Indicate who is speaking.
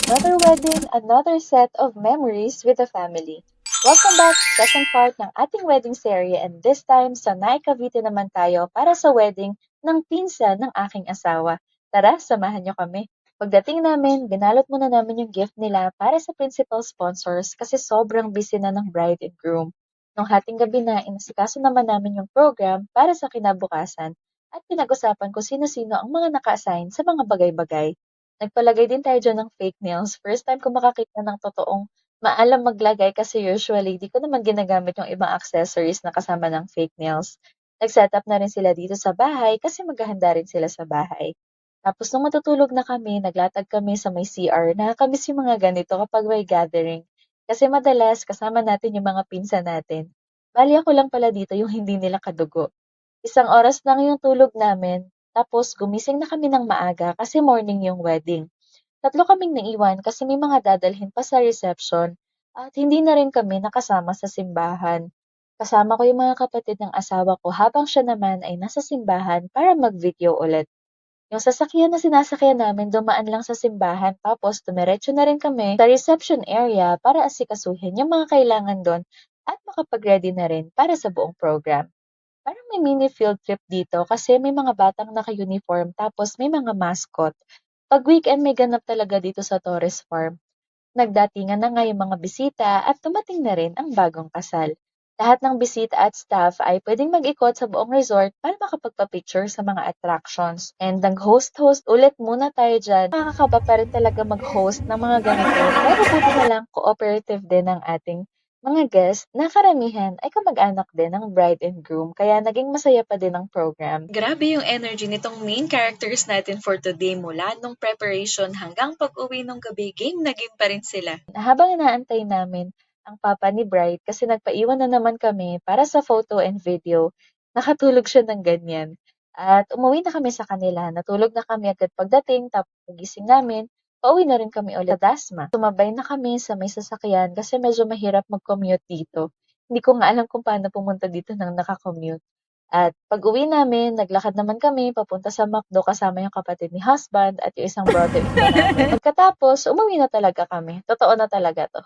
Speaker 1: another wedding, another set of memories with the family. Welcome back sa second part ng ating wedding series and this time sa Naik Cavite naman tayo para sa wedding ng pinsan ng aking asawa. Tara, samahan niyo kami. Pagdating namin, binalot muna namin yung gift nila para sa principal sponsors kasi sobrang busy na ng bride and groom. Nung hating gabi na, inasikaso naman namin yung program para sa kinabukasan at pinag-usapan kung sino-sino ang mga naka-assign sa mga bagay-bagay. Nagpalagay din tayo diyan ng fake nails. First time ko makakita ng totoong maalam maglagay kasi usually di ko naman ginagamit yung ibang accessories na kasama ng fake nails. Nag-setup na rin sila dito sa bahay kasi maghahanda rin sila sa bahay. Tapos nung matutulog na kami, naglatag kami sa may CR. Nakakamiss yung mga ganito kapag may gathering. Kasi madalas kasama natin yung mga pinsan natin. Bali ako lang pala dito yung hindi nila kadugo. Isang oras lang yung tulog namin, tapos gumising na kami ng maaga kasi morning yung wedding. Tatlo kaming naiwan kasi may mga dadalhin pa sa reception at hindi na rin kami nakasama sa simbahan. Kasama ko yung mga kapatid ng asawa ko habang siya naman ay nasa simbahan para mag-video ulit. Yung sasakyan na sinasakyan namin dumaan lang sa simbahan tapos dumiretso na rin kami sa reception area para asikasuhin yung mga kailangan doon at makapag-ready na rin para sa buong program. Parang may mini field trip dito kasi may mga batang naka-uniform tapos may mga mascot. Pag weekend may ganap talaga dito sa Torres Farm. Nagdatingan na nga yung mga bisita at dumating na rin ang bagong kasal. Lahat ng bisita at staff ay pwedeng mag-ikot sa buong resort para makapagpa-picture sa mga attractions. And nag-host-host ulit muna tayo dyan. Nakakaba pa rin talaga mag-host ng mga ganito. Pero buti na lang cooperative din ang ating mga guest na karamihan ay kamag-anak din ng bride and groom kaya naging masaya pa din ang program.
Speaker 2: Grabe yung energy nitong main characters natin for today mula nung preparation hanggang pag-uwi nung gabi, game na game pa rin sila.
Speaker 1: Habang inaantay namin ang papa ni bride kasi nagpaiwan na naman kami para sa photo and video, nakatulog siya ng ganyan. At umuwi na kami sa kanila. Natulog na kami agad pagdating, tapos pagising namin, pauwi na rin kami ulit sa Dasma. Tumabay na kami sa may sasakyan kasi medyo mahirap mag-commute dito. Hindi ko nga alam kung paano pumunta dito nang nakakommute. At pag-uwi namin, naglakad naman kami papunta sa McDo kasama yung kapatid ni husband at yung isang brother-in-law namin. Pagkatapos, umuwi na talaga kami. Totoo na talaga to.